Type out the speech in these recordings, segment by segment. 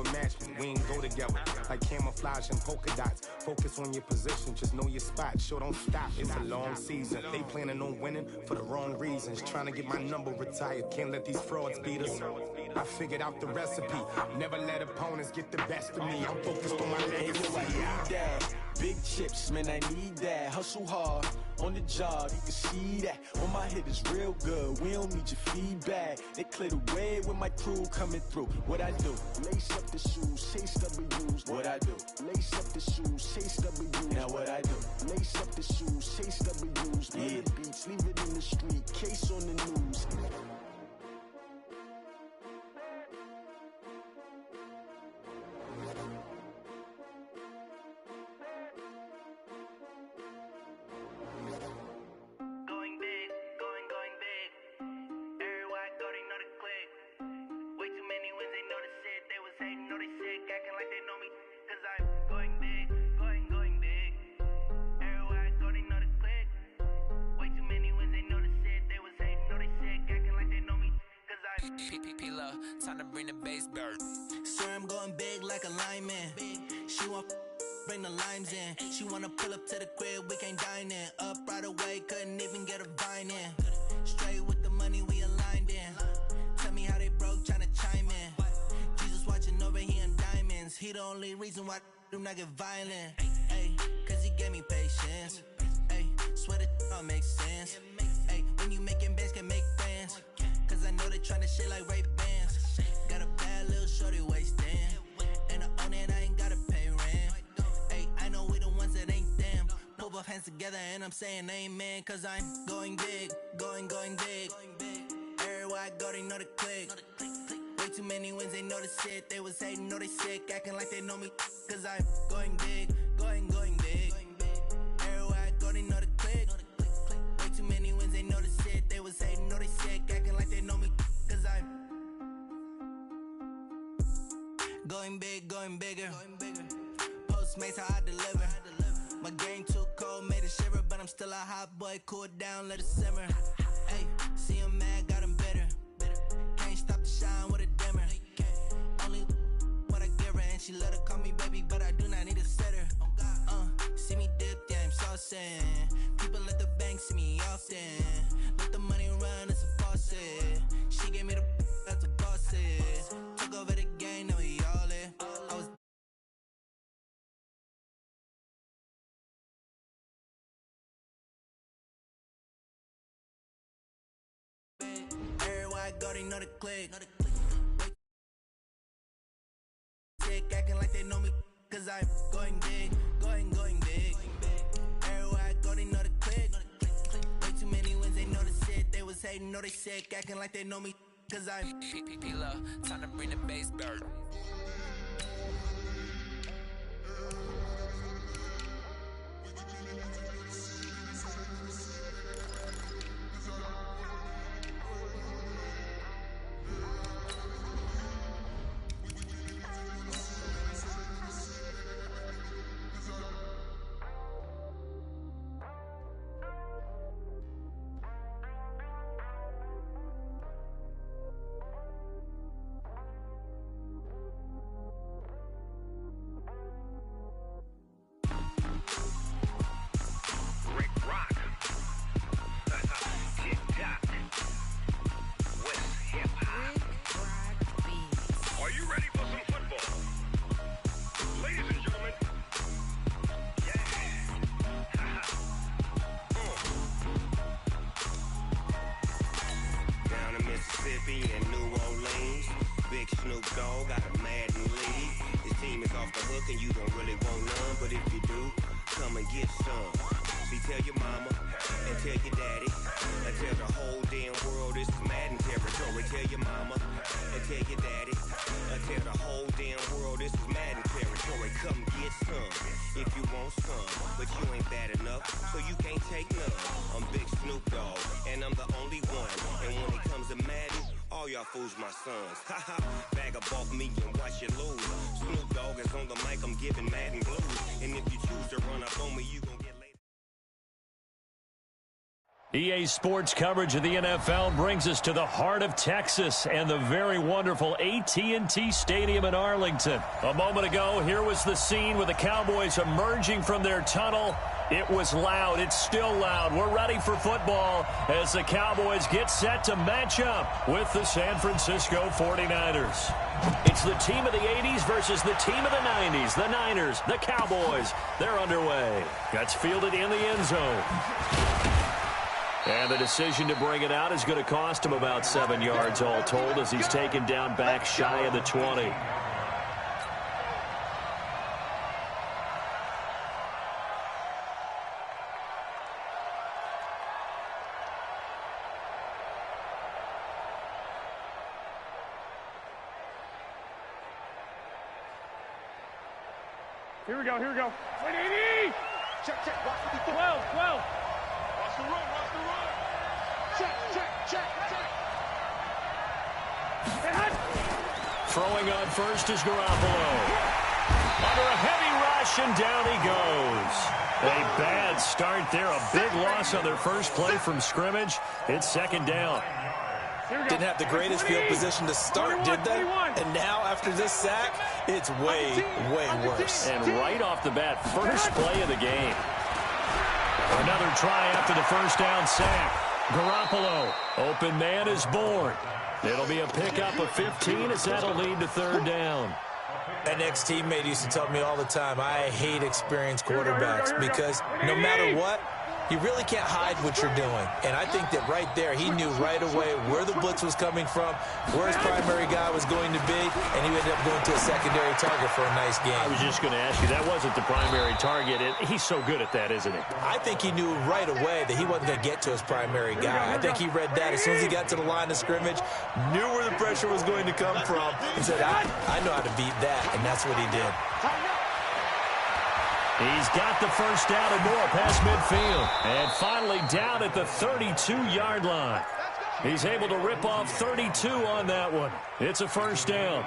never match me. We ain't go together like camouflage and polka dots. Focus on your position, just know your spot. Sure, don't stop. It's a long season. They planning on winning for the wrong reasons. Trying to get my number retired. Can't let these frauds beat us. I figured out the recipe. Never let opponents get the best of me. I'm focused on my legacy. Big chips, man, I need that. Hustle hard on the job, you can see that. On my head is real good, we don't need your feedback. They clear the way with my crew coming through. What I do? Lace up the shoes, chase W's. What I do? Lace up the shoes, chase W's. Now what I do? Lace up the shoes, chase W's. Yeah. The beats, leave it in the street, case on the news. Time to bring the bass bird. Sir, I'm going big like a lineman. She want bring the limes in. She wanna pull up to the crib, we can't dine in. Up right away, couldn't even get a vine in. Straight with the money, we aligned in. Tell me how they broke, tryna chime in. Jesus watching over, he in diamonds. He the only reason why I do not get violent. Ay, cause he gave me patience. Ay, swear that all makes sense. Ay, when you making bands, can make friends. Cause I know they tryna shit like Ray Bans. Got a bad little shorty wasting. And I own it, I ain't gotta pay rent. Hey, I know we the ones that ain't them. Pull both hands together and I'm saying amen. Cause I'm going big, going big. Everywhere I go, they know the click. Way too many wins, they know the shit. They was hating, know they sick, acting like they know me. Cause I'm going big, going big. Everywhere I go, they know the click. Way too many wins, they know the shit. They was hating, know they sick, acting like they know me. Cause I'm going big, going bigger. Postmates, how I deliver. My game too cold, made it shiver. But I'm still a hot boy, cool it down, let it simmer. Hey, see him mad, got him bitter. Can't stop the shine with a dimmer. Only what I give her, and she let her call me baby, but I do not need a sitter. See me dip, yeah, I'm saucing. People at the bank see me often. Let the money run, it's a faucet. She gave me the that's a boss is. Took over the game, now we all in. I was everywhere I go, they know the click. Sick, acting like they know me. Cause I'm going big, going big. Everywhere I go, they know the click. Way too many wins, they know the shit. They was hating, know they sick, acting like they know me. Cause I'm P-P-P-Love, time to bring the bass bird. Fools my sons. Haha, bag up off me and watch you lose. Snoop Dogg is on the mic, I'm giving Madden blues. And if you choose to run up on me, you gon' get laid. EA Sports coverage of the NFL brings us to the heart of Texas and the very wonderful AT&T Stadium in Arlington. A moment ago, here was the scene with the Cowboys emerging from their tunnel. It was loud. It's still loud. We're ready for football as the Cowboys get set to match up with the San Francisco 49ers. It's the team of the 80s versus the team of the 90s. The Niners, the Cowboys, they're underway. That's fielded in the end zone. And the decision to bring it out is going to cost him about 7 yards all told as he's taken down back shy of the 20. Here we go. 180! Check, watch the 12. Watch the run. Check. Throwing on first is Garoppolo. Under a heavy rush, and down he goes. A bad start there. A big loss on their first play from scrimmage. It's second down. Didn't have the greatest field position to start, did they? And now, after this sack, it's way worse. And right off the bat, first play of the game. Another try after the first down sack. Garoppolo, open man is born. It'll be a pickup of 15 as that'll lead to third down. An ex-teammate used to tell me all the time, I hate experienced quarterbacks because no matter what, you really can't hide what you're doing. And I think that right there, he knew right away where the blitz was coming from, where his primary guy was going to be, and he ended up going to a secondary target for a nice game. I was just going to ask you, that wasn't the primary target. He's so good at that, isn't he? I think he knew right away that he wasn't going to get to his primary guy. I think he read that as soon as he got to the line of scrimmage, knew where the pressure was going to come from, and said, I know how to beat that, and that's what he did. He's got the first down and more past midfield. And finally down at the 32-yard line. He's able to rip off 32 on that one. It's a first down.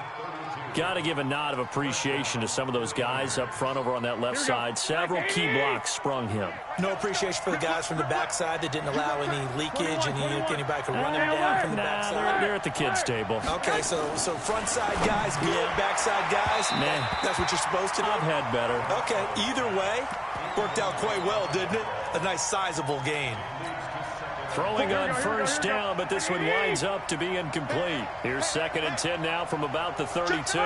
Got to give a nod of appreciation to some of those guys up front over on that left side. Several key blocks sprung him. No appreciation for the guys from the backside that didn't allow any leakage and anybody could run him down from the backside. They're at the kids' table. Okay, so front side guys, good, backside guys, man, that's what you're supposed to do. I've had better. Okay, either way, worked out quite well, didn't it? A nice sizable gain. Throwing on first down, but this one winds up to be incomplete. Here's 2nd and 10 now from about the 32.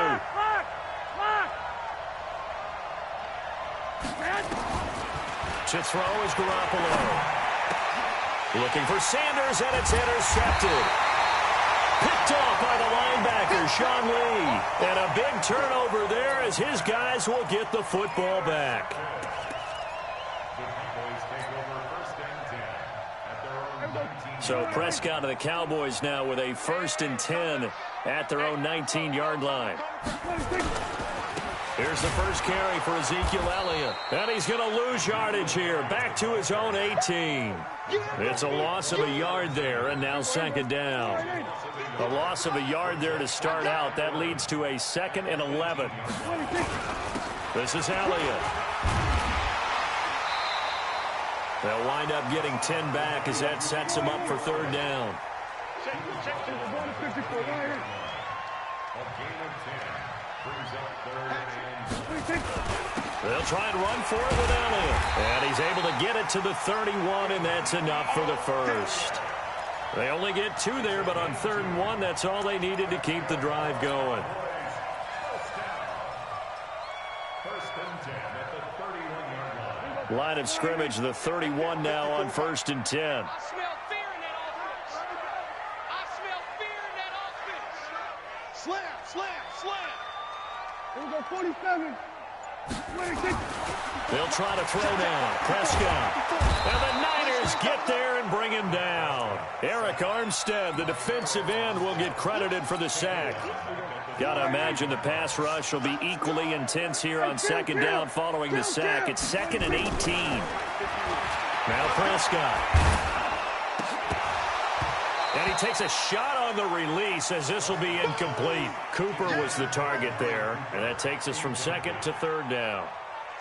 To throw is Garoppolo. Looking for Sanders, and it's intercepted. Picked off by the linebacker, Sean Lee. And a big turnover there as his guys will get the football back. So Prescott of the Cowboys now with a 1st and 10 at their own 19-yard line. Here's the first carry for Ezekiel Elliott. And he's going to lose yardage here. Back to his own 18. It's a loss of a yard there, and now 2nd down. A loss of a yard there to start out. That leads to a 2nd and 11. This is Elliott. They'll wind up getting 10 back as that sets him up for third down. They'll try and run for it with Elliott. And he's able to get it to the 31, and that's enough for the first. They only get 2 there, but on 3rd and 1, that's all they needed to keep the drive going. Line of scrimmage, the 31 now on 1st and 10. I smell fear in that offense. I smell fear in that offense. Slam. Here we go, 47. 26. They'll try to throw now. Prescott. And the Niners get there and bring him down. Eric Armstead, the defensive end, will get credited for the sack. Got to imagine the pass rush will be equally intense here on 2nd down following the sack. It's 2nd and 18. Now Prescott. And he takes a shot on the release as this will be incomplete. Cooper was the target there, and that takes us from 2nd to 3rd down.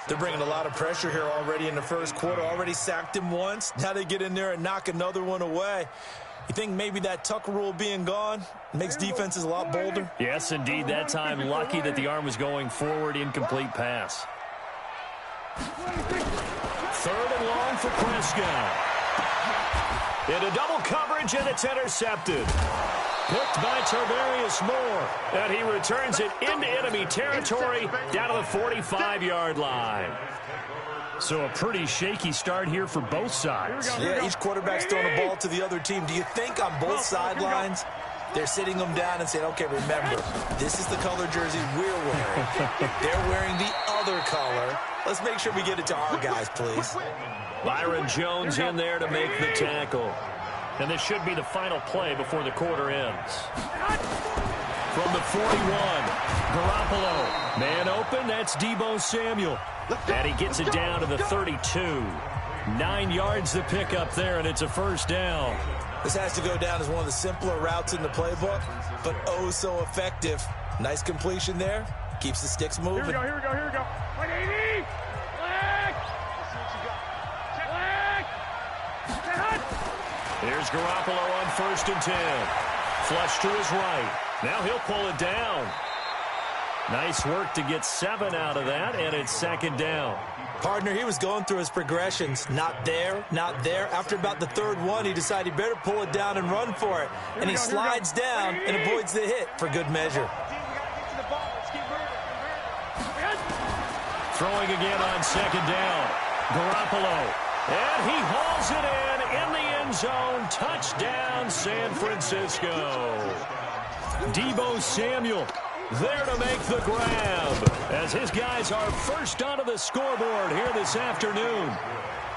They're bringing a lot of pressure here already in the first quarter. Already sacked him once. Now they get in there and knock another one away. You think maybe that Tucker rule being gone makes defenses a lot bolder? Yes, indeed. That time, lucky that the arm was going forward. Incomplete pass. 3rd and long for Prescott. Into double coverage, and it's intercepted. Picked by Tarvarius Moore. And he returns it into enemy territory down to the 45-yard line. So a pretty shaky start here for both sides. Yeah, each quarterback's throwing the ball to the other team. Do you think on both sidelines they're sitting them down and saying, okay, remember, this is the color jersey we're wearing. They're wearing the other color. Let's make sure we get it to our guys, please. Byron Jones in there to make the tackle. And this should be the final play before the quarter ends. From the 41, Garoppolo. Man open, that's Deebo Samuel. And he gets it down to the 32. 9 yards to pick up there, and it's a first down. This has to go down as one of the simpler routes in the playbook, but oh so effective. Nice completion there. Keeps the sticks moving. Here we go, here we go, here we go. 180. Here's Garoppolo on 1st and 10. Flush to his right. Now he'll pull it down. Nice work to get 7 out of that, and it's 2nd down. Partner, he was going through his progressions. Not there, not there. After about the 3rd one, he decided he better pull it down and run for it. And he slides down and avoids the hit for good measure. Throwing again on 2nd down. Garoppolo. And he hauls it in the end zone. Touchdown, San Francisco. Deebo Samuel there to make the grab as his guys are first onto the scoreboard here this afternoon.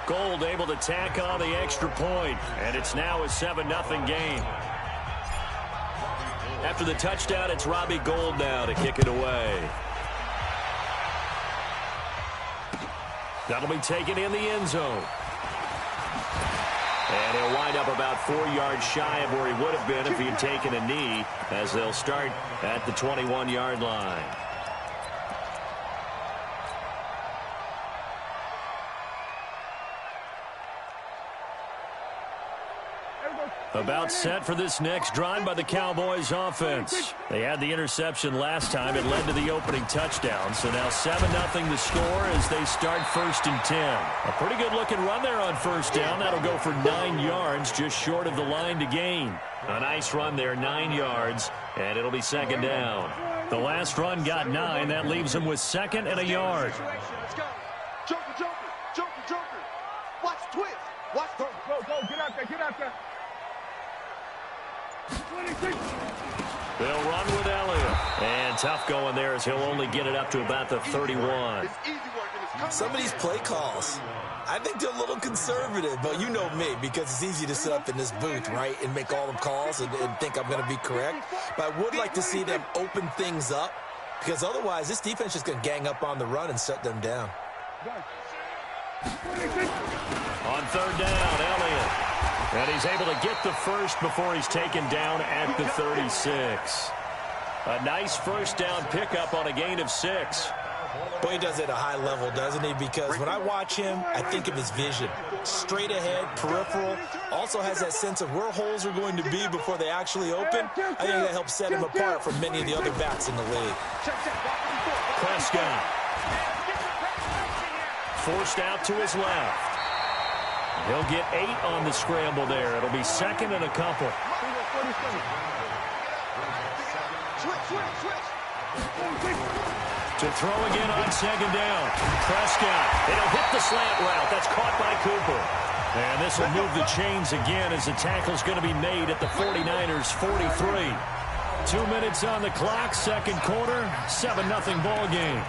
Gold able to tack on the extra point, and it's now a 7-0 game. After the touchdown, it's Robbie Gould now to kick it away. That'll be taken in the end zone. And he'll wind up about 4 yards shy of where he would have been if he had taken a knee, as they'll start at the 21-yard line. About set for this next drive by the Cowboys offense. They had the interception last time. It led to the opening touchdown. So now 7-0 the score as they start 1st and 10. A pretty good looking run there on 1st down. That'll go for 9 yards, just short of the line to gain. A nice run there, 9 yards, and it'll be 2nd down. The last run got 9. That leaves them with 2nd and a yard. Let's go. Joker, Joker, Joker, Joker. Watch twist. Watch go, go, get out there, get out there. 26. They'll run with Elliott. And tough going there as he'll only get it up to about the 31. Some of these play calls, I think they're a little conservative, but you know me, because it's easy to sit up in this booth, right, and make all the calls and think I'm going to be correct. But I would like to see them open things up, because otherwise this defense is going to gang up on the run and shut them down. On 3rd down, Elliott. And he's able to get the first before he's taken down at the 36. A nice 1st down pickup on a gain of 6. Boy, he does it at a high level, doesn't he? Because when I watch him, I think of his vision. Straight ahead, peripheral. Also has that sense of where holes are going to be before they actually open. I think that helps set him apart from many of the other backs in the league. Prescott. Forced out to his left. He'll get 8 on the scramble there. It'll be 2nd and a couple. To throw again on 2nd down. Prescott. It'll hit the slant route. That's caught by Cooper. And this will move the chains again as the tackle's going to be made at the 49ers' 43. 2 minutes on the clock, 2nd quarter, 7-0 ball game.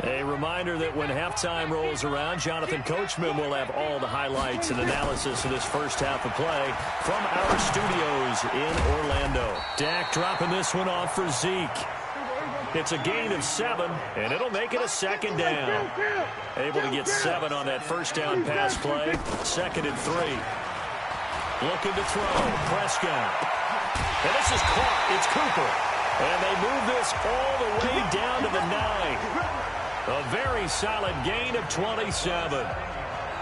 A reminder that when halftime rolls around, Jonathan Coachman will have all the highlights and analysis of this first half of play from our studios in Orlando. Dak dropping this one off for Zeke. It's a gain of 7, and it'll make it a second down. Able to get 7 on that first down pass play. 2nd and 3. Looking to throw. Prescott. And this is caught. It's Cooper. And they move this all the way down to the 9. A very solid gain of 27.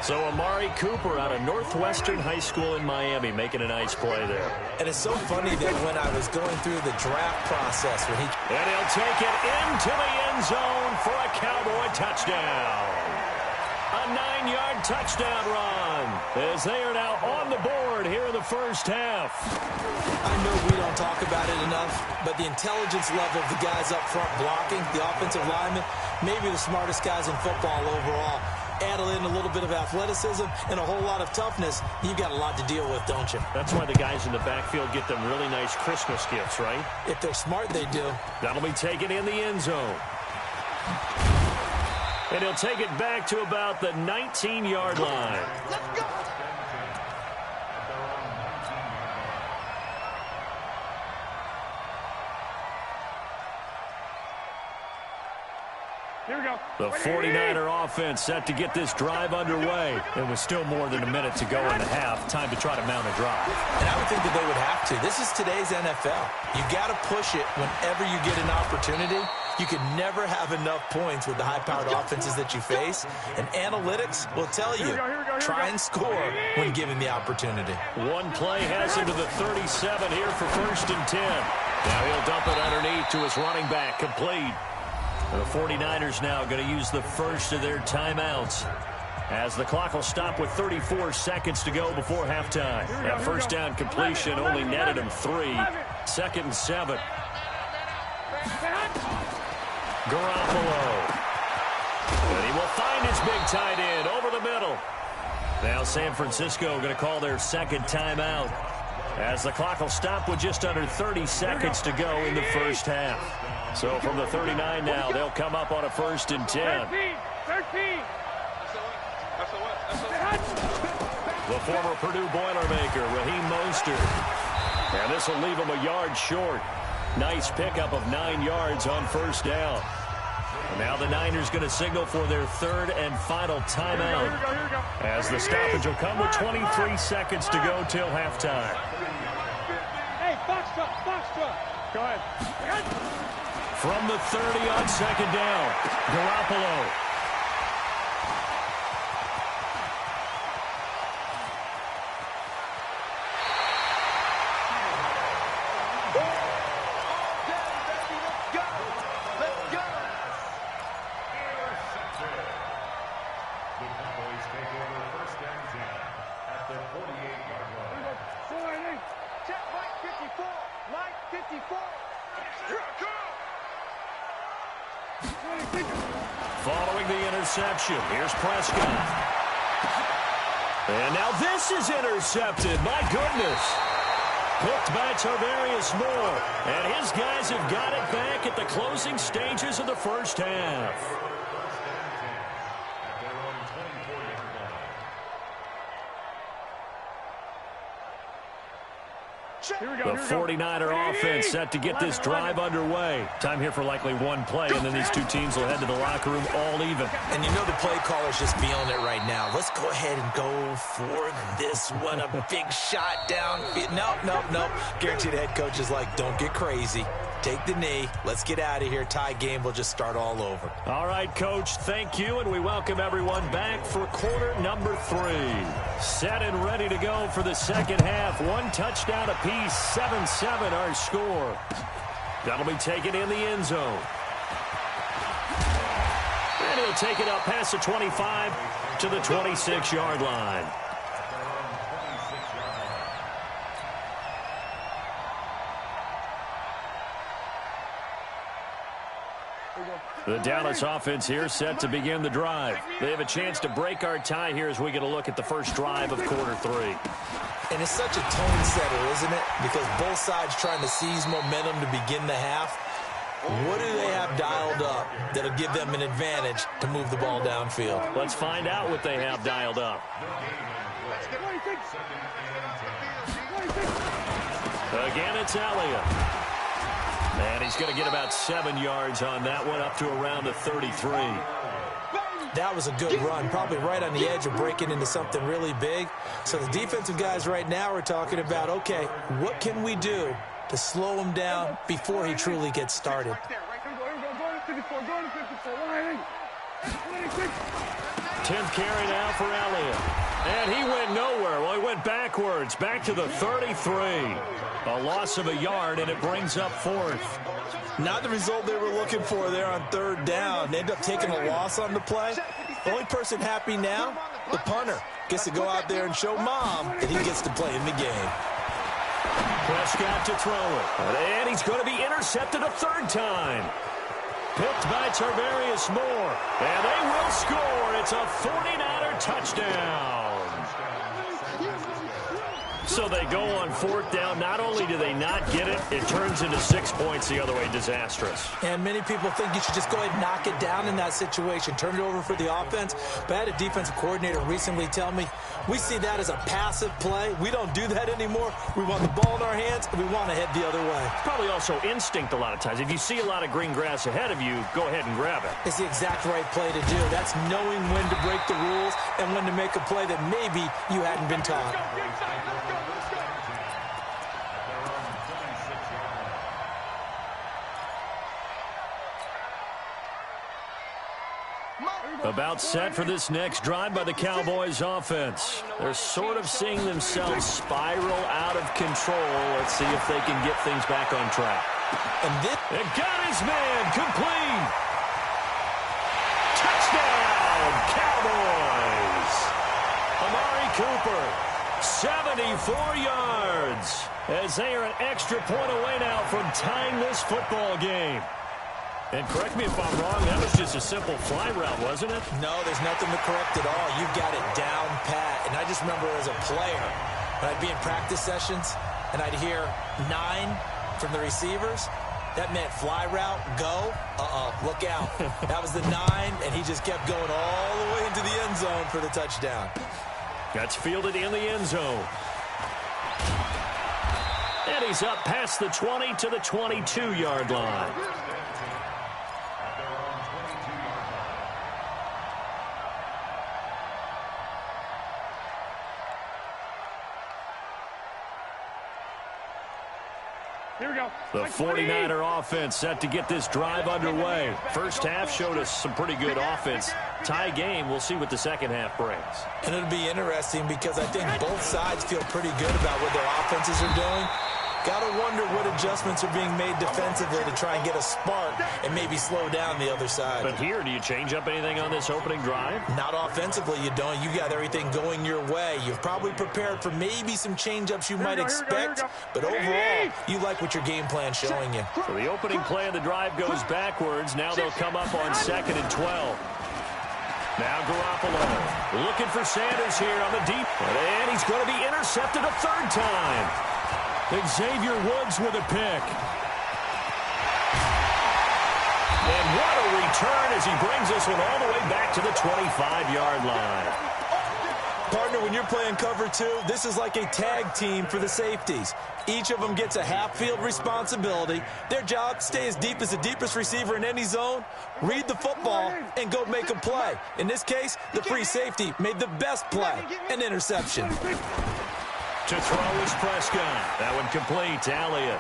So Amari Cooper out of Northwestern High School in Miami making a nice play there. And it's so funny that when I was going through the draft process, when and he'll take it into the end zone for a Cowboy touchdown. A 9-yard touchdown run as they are now on the board here in the first half. I know we don't talk about it enough, but the intelligence level of the guys up front blocking, the offensive linemen, maybe the smartest guys in football overall. Add in a little bit of athleticism and a whole lot of toughness, you've got a lot to deal with, don't you? That's why the guys in the backfield get them really nice Christmas gifts, right? If they're smart, they do. That'll be taken in the end zone. And he'll take it back to about the 19-yard line. Let's go. Here we go. The 49er offense set to get this drive underway. It was still more than a minute to go in the half. Time to try to mount a drive. And I would think that they would have to. This is today's NFL. You got to push it whenever you get an opportunity. You can never have enough points with the high-powered offenses that you face. And analytics will tell you, try and score when given the opportunity. One play has him to the 37 here for 1st and 10. Now he'll dump it underneath to his running back, complete. The 49ers now going to use the first of their timeouts as the clock will stop with 34 seconds to go before halftime. That first down completion only netted him 3. 2nd and 7. Garoppolo. And he will find his big tight end over the middle. Now San Francisco going to call their second timeout as the clock will stop with just under 30 seconds to go in the first half. So from the 39 now, they'll come up on a 1st and 10. 13. The former Purdue Boilermaker, Raheem Mostert. And this will leave him a yard short. Nice pickup of 9 yards on 1st down. And now the Niners going to signal for their 3rd and final timeout. Here we go. As the stoppage will come with 23 seconds to go till halftime. Hey, box truck. Go ahead. From the 30 on 2nd down, Garoppolo. Let's go. The Cowboys take over 1st and 10 at the 48-yard line. Check Mike 54. Mike 54. Here I come. Following the interception, here's Prescott. And now this is intercepted. My goodness. Hooked by Tarvarius Moore. And his guys have got it back at the closing stages of the first half. The 49er offense set to get this drive underway. Time here for likely one play, and then these two teams will head to the locker room all even. And you know the play caller's just feeling it right now. Let's go ahead and go for this one. A big shot down. Nope. Guaranteed head coach is like, don't get crazy. Take the knee. Let's get out of here. Tie game will just start all over. All right, Coach, thank you, and we welcome everyone back for quarter number 3. Set and ready to go for the second half. 1 touchdown apiece, 7-7 our score. That'll be taken in the end zone. And he'll take it up past the 25 to the 26-yard line. The Dallas offense here set to begin the drive. They have a chance to break our tie here as we get a look at the first drive of quarter 3. And it's such a tone setter, isn't it? Because both sides trying to seize momentum to begin the half. What do they have dialed up that'll give them an advantage to move the ball downfield? Let's find out what they have dialed up. Again, it's Elliott. And he's going to get about 7 yards on that one, up to around the 33. That was a good run, probably right on the edge of breaking into something really big. So the defensive guys right now are talking about, okay, what can we do to slow him down before he truly gets started? 10th carry now for Elliott. And he went nowhere. Well, he went backwards, back to the 33. A loss of a yard, and it brings up 4th. Not the result they were looking for there on 3rd down. They end up taking a loss on the play. The only person happy now, the punter, gets to go out there and show mom that he gets to play in the game. Prescott to throw it. And he's going to be intercepted a 3rd time. Picked by Tarvarius Moore. And they will score. It's a 49er touchdown. So they go on 4th down. Not only do they not get it, it turns into 6 points the other way. Disastrous. And many people think you should just go ahead and knock it down in that situation. Turn it over for the offense. But I had a defensive coordinator recently tell me, we see that as a passive play. We don't do that anymore. We want the ball in our hands, and we want to head the other way. It's probably also instinct a lot of times. If you see a lot of green grass ahead of you, go ahead and grab it. It's the exact right play to do. That's knowing when to break the rules and when to make a play that maybe you hadn't been taught. About set for this next drive by the Cowboys offense. They're sort of seeing themselves spiral out of control. Let's see if they can get things back on track. And got his man complete. Touchdown, Cowboys. Amari Cooper, 74 yards. As they are an extra point away now from tying this football game. And correct me if I'm wrong, that was just a simple fly route, wasn't it? No, there's nothing to correct at all. You've got it down pat. And I just remember as a player, when I'd be in practice sessions, and I'd hear 9 from the receivers, that meant fly route, go, look out. That was the 9, and he just kept going all the way into the end zone for the touchdown. That's fielded in the end zone. And he's up past the 20 to the 22-yard line. The 49er offense set to get this drive underway. First half showed us some pretty good offense. Tie game, we'll see what the second half brings. And it'll be interesting because I think both sides feel pretty good about what their offenses are doing. Got to wonder what adjustments are being made defensively to try and get a spark and maybe slow down the other side. But here, do you change up anything on this opening drive? Not offensively, you don't. You got everything going your way. You've probably prepared for maybe some change-ups you might expect, but overall, you like what your game plan's showing you. So the opening play of the drive goes backwards. Now they'll come up on 2nd and 12. Now Garoppolo looking for Sanders here on the deep. And he's going to be intercepted a 3rd time. Xavier Woods with a pick. And what a return as he brings this one all the way back to the 25-yard line. Partner, when you're playing cover 2, this is like a tag team for the safeties. Each of them gets a half-field responsibility. Their job, stay as deep as the deepest receiver in any zone, read the football, and go make a play. In this case, the free safety made the best play, an interception. To throw is Prescott. That one complete to Elliott.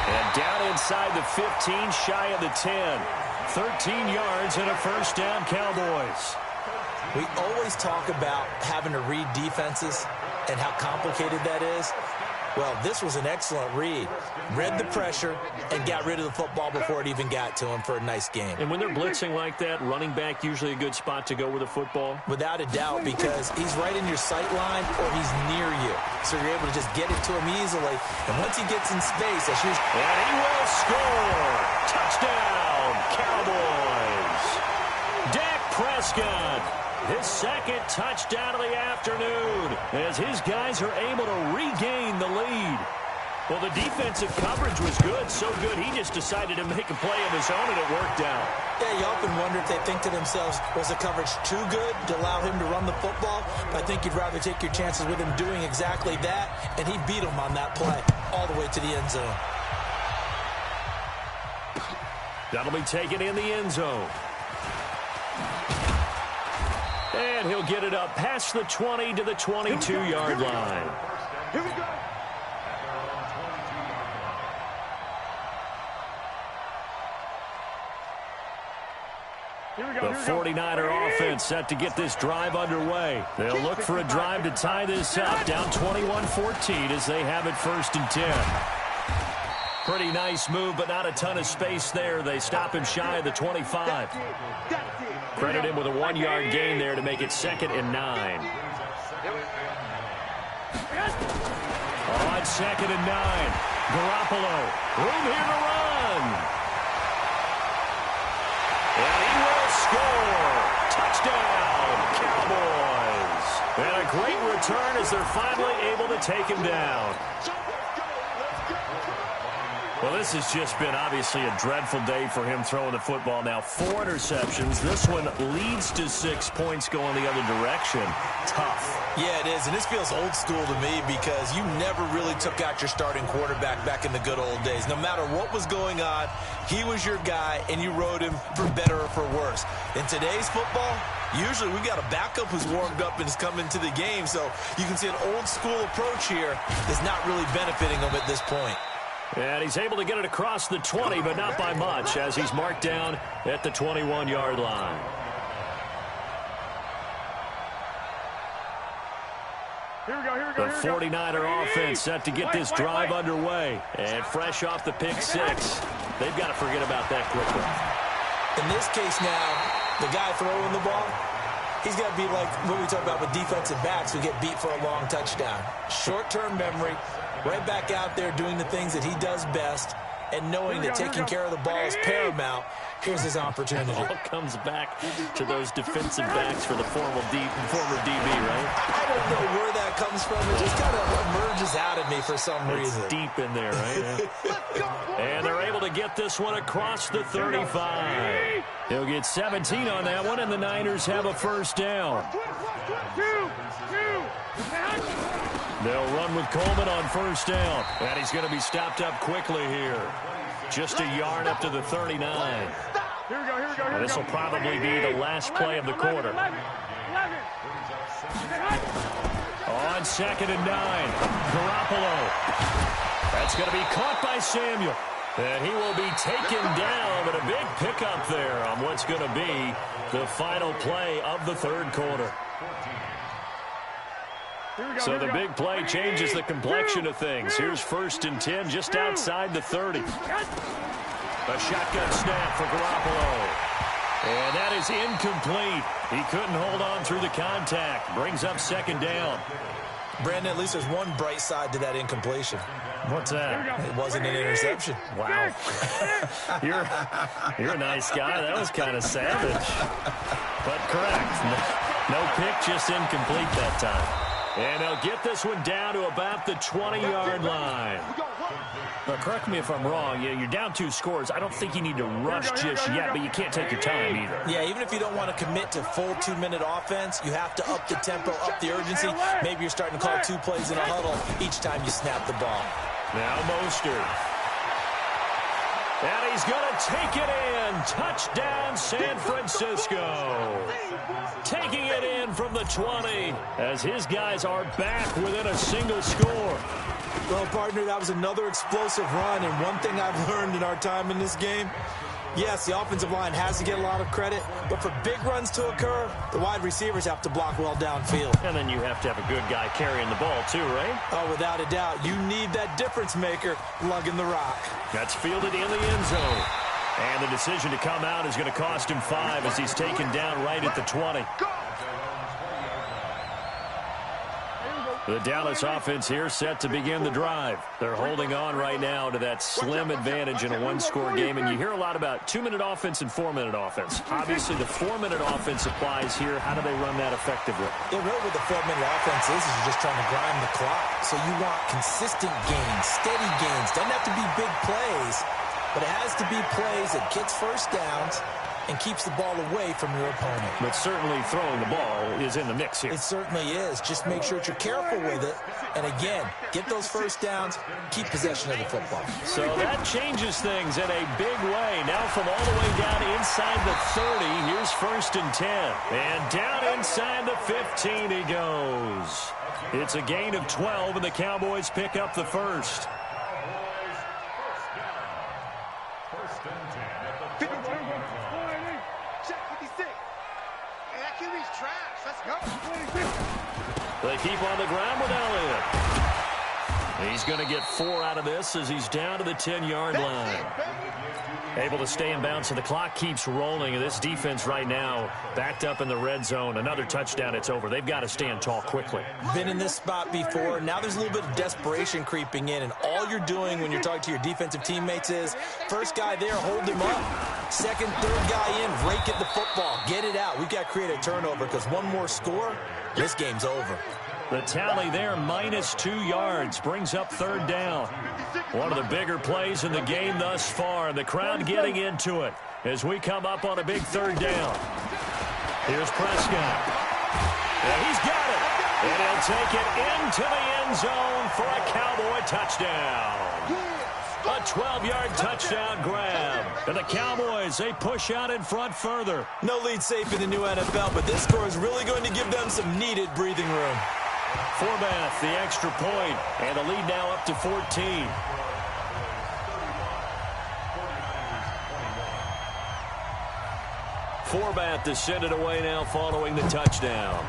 And down inside the 15, shy of the 10. 13 yards and a first down, Cowboys. We always talk about having to read defenses and how complicated that is. Well, this was an excellent read. Read the pressure and got rid of the football before it even got to him for a nice game. And when they're blitzing like that, running back usually a good spot to go with the football? Without a doubt, because he's right in your sight line or he's near you. So you're able to just get it to him easily. And once he gets in space, that's usually... And he will score! Touchdown, Cowboys! Dak Prescott, his 2nd touchdown of the afternoon, as his guys are able to regain the lead. Well, the defensive coverage was good, so good he just decided to make a play of his own, and it worked out. Yeah, you often wonder if they think to themselves, was the coverage too good to allow him to run the football? But I think you'd rather take your chances with him doing exactly that, and he beat him on that play all the way to the end zone. That'll be taken in the end zone. And he'll get it up past the 20 to the 22-yard line. Here we go. The 49er offense set to get this drive underway. They'll look for a drive to tie this up, down 21-14 as they have it 1st and 10. Pretty nice move, but not a ton of space there. They stop him shy of the 25. Credit him with a 1-yard gain there to make it 2nd and 9. On 2nd and 9, Garoppolo, room here to run. And he will score. Touchdown, Cowboys. And a great return as they're finally able to take him down. Well, this has just been obviously a dreadful day for him throwing the football. Now 4 interceptions. This one leads to 6 points going the other direction. Tough. Yeah, it is, and this feels old school to me because you never really took out your starting quarterback back in the good old days. No matter what was going on, he was your guy, and you rode him for better or for worse. In today's football, usually we've got a backup who's warmed up and is coming to the game, so you can see an old school approach here is not really benefiting him at this point. And he's able to get it across the 20, but not by much, as he's marked down at the 21-yard line. The 49er offense set to get this drive underway. And fresh off the pick 6, they've got to forget about that quickly. In this case now, the guy throwing the ball, he's got to be like what we talk about with defensive backs who get beat for a long touchdown. Short-term memory, right back out there doing the things that he does best, and knowing that taking care of the ball is paramount. Here's his opportunity. It all comes back to those defensive backs for the former DB, right? I don't know where that comes from. It just kind of emerges out of me for some reason. It's deep in there, right? Yeah. And they're able to get this one across the 35. He'll get 17 on that one, and the Niners have a first down. They'll run with Coleman on first down. And he's going to be stopped up quickly here. Just a yard up to the 39. And this will probably be the last play of the quarter. On 2nd and 9, Garoppolo. That's going to be caught by Samuel. And he will be taken down, but a big pickup there on what's going to be the final play of the 3rd quarter. So the big play changes the complexion of things. Here's 1st and 10 just outside the 30. A shotgun snap for Garoppolo. And that is incomplete. He couldn't hold on through the contact. Brings up 2nd down. Brandon, at least there's one bright side to that incompletion. What's that? It wasn't an interception. Wow. You're a nice guy. That was kind of savage. But correct. No pick, just incomplete that time. And they'll get this one down to about the 20-yard line. Now, correct me if I'm wrong. You're down 2 scores. I don't think you need to rush just yet, but you can't take your time either. Yeah, even if you don't want to commit to full 2-minute offense, you have to up the tempo, up the urgency. Maybe you're starting to call 2 plays in a huddle each time you snap the ball. Now Mostert. And he's going to take it in. Touchdown, San Francisco. Taking it in from the 20 as his guys are back within a single score. Well, partner, that was another explosive run, and one thing I've learned in our time in this game, yes, the offensive line has to get a lot of credit, but for big runs to occur, the wide receivers have to block well downfield. And then you have to have a good guy carrying the ball too, right? Oh, without a doubt. You need that difference maker lugging the rock. That's fielded in the end zone. And the decision to come out is going to cost him 5 as he's taken down right at the 20. The Dallas offense here set to begin the drive. They're holding on right now to that slim advantage in a 1-score game. And you hear a lot about 2-minute offense and 4-minute offense. Obviously, the 4-minute offense applies here. How do they run that effectively? Yeah, really what the 4-minute offense is you're just trying to grind the clock. So you want consistent gains, steady gains. Doesn't have to be big plays, but it has to be plays that gets first downs and keeps the ball away from your opponent. But certainly throwing the ball is in the mix here. It certainly is. Just make sure that you're careful with it. And again, get those first downs, keep possession of the football. So that changes things in a big way. Now from all the way down inside the 30, here's 1st and 10. And down inside the 15 he goes. It's a gain of 12, and the Cowboys pick up the first. They keep on the ground with Elliott. He's going to get 4 out of this as he's down to the 10-yard line. Able to stay in bounds, so the clock keeps rolling. And this defense right now backed up in the red zone. Another touchdown, it's over. They've got to stand tall quickly. Been in this spot before. Now there's a little bit of desperation creeping in. And all you're doing when you're talking to your defensive teammates is, first guy there, hold him up. Second, third guy in, rake at the football. Get it out. We've got to create a turnover because one more score, this game's over. The tally there, -2 yards, brings up 3rd down. One of the bigger plays in the game thus far. The crowd getting into it as we come up on a big 3rd down. Here's Prescott. And he's got it. And he'll take it into the end zone for a Cowboy touchdown. A 12-yard touchdown grab. And the Cowboys, they push out in front further. No lead safe in the new NFL, but this score is really going to give them some needed breathing room. Forbath, the extra point, and the lead now up to 14. Forbath to send it away now following the touchdown.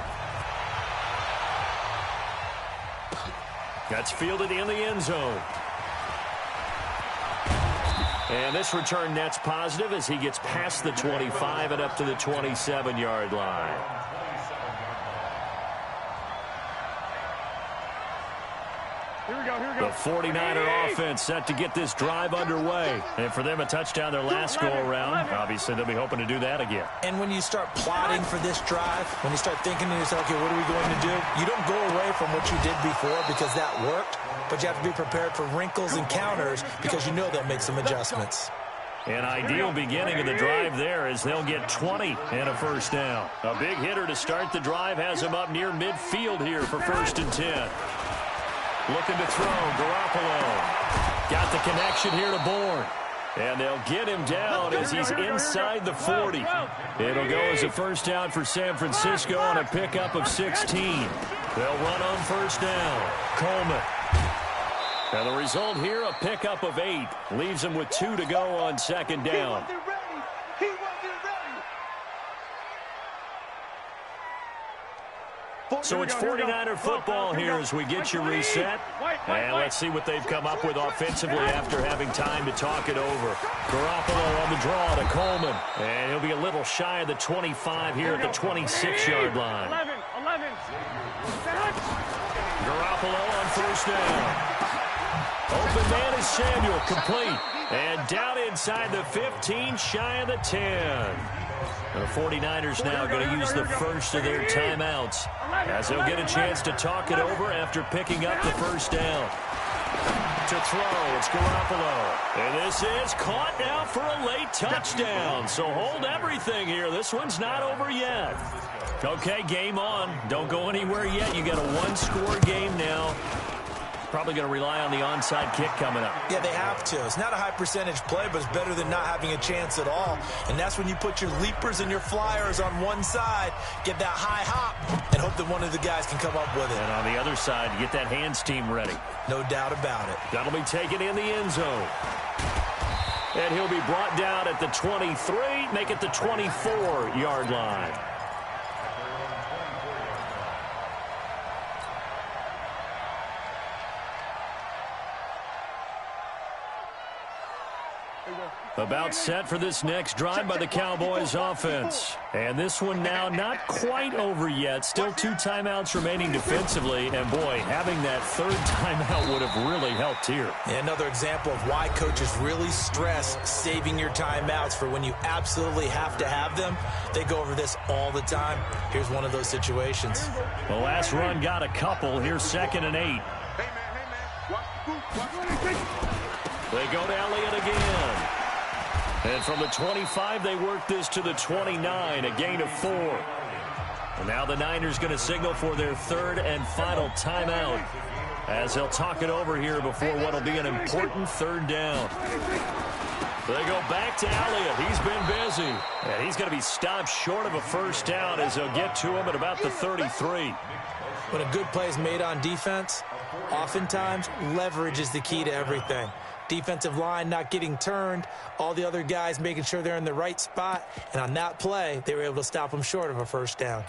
That's fielded in the end zone. And this return net's positive as he gets past the 25 and up to the 27-yard line. The 49er offense set to get this drive underway. And for them, a touchdown their last go-around. Obviously, they'll be hoping to do that again. And when you start plotting for this drive, when you start thinking to yourself, okay, what are we going to do? You don't go away from what you did before because that worked, but you have to be prepared for wrinkles and counters because you know they'll make some adjustments. An ideal beginning of the drive there as they'll get 20 and a first down. A big hitter to start the drive has him up near midfield here for 1st and 10. Looking to throw, Garoppolo. Got the connection here to Bourne. And they'll get him down as he's inside the 40. It'll go as a first down for San Francisco on a pickup of 16. They'll run on first down. Coleman. And the result here, a pickup of 8. Leaves him with 2 to go on 2nd down. So it's 49er football here as we get you reset. And let's see what they've come up with offensively after having time to talk it over. Garoppolo on the draw to Coleman. And he'll be a little shy of the 25 here at the 26-yard line. Garoppolo on first down. Open man is Samuel, complete. And down inside the 15, shy of the 10. The 49ers now going to use the first of their timeouts as they'll get a chance to talk it over after picking up the first down. To throw, it's Garoppolo. And this is caught now for a late touchdown. So hold everything here. This one's not over yet. Okay, game on. Don't go anywhere yet. You got a one-score game now. Probably going to rely on the onside kick coming up. Yeah, they have to. It's not a high percentage play, but it's better than not having a chance at all. And that's when you put your leapers and your flyers on one side, get that high hop, and hope that one of the guys can come up with it. And on the other side, get that hands team ready. No doubt about it. That'll be taken in the end zone. And he'll be brought down at the 23, make it the 24-yard line. About set for this next drive by the Cowboys offense. And this one now not quite over yet. Still 2 timeouts remaining defensively. And boy, having that 3rd timeout would have really helped here. And another example of why coaches really stress saving your timeouts for when you absolutely have to have them. They go over this all the time. Here's one of those situations. The last run got a couple. Here's 2nd and 8. They go to Elliott again. And from the 25, they work this to the 29, a gain of 4. And now the Niners going to signal for their third and final timeout as they'll talk it over here before what will be an important third down. They go back to Elliott. He's been busy. And he's going to be stopped short of a first down as they'll get to him at about the 33. When a good play is made on defense, oftentimes leverage is the key to everything. Defensive line not getting turned, all the other guys making sure they're in the right spot, and on that play, they were able to stop them short of a first down.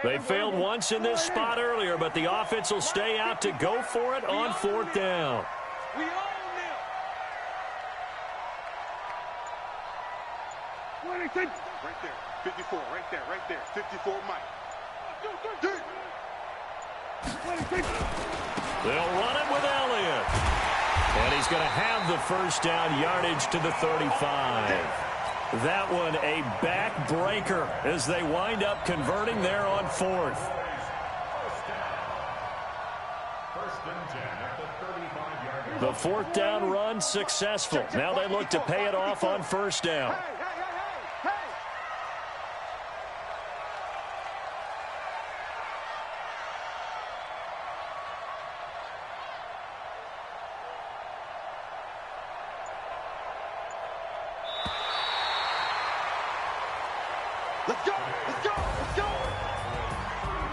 They failed once in this spot earlier, but the offense will stay out to go for it on fourth down. We own them. 26. Right there. 54. Right there. 54, Mike. 26. They'll run it with Elliott. And he's going to have the first down yardage to the 35. That one a backbreaker as they wind up converting there on fourth. The fourth down run successful. Now they look to pay it off on first down. Let's go!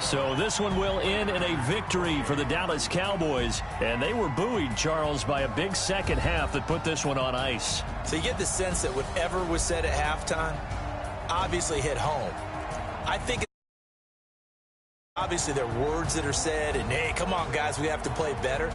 So this one will end in a victory for the Dallas Cowboys. And they were buoyed, Charles, by a big second half that put this one on ice. So you get the sense that whatever was said at halftime obviously hit home. I think obviously there are words that are said, and hey, come on, guys, we have to play better.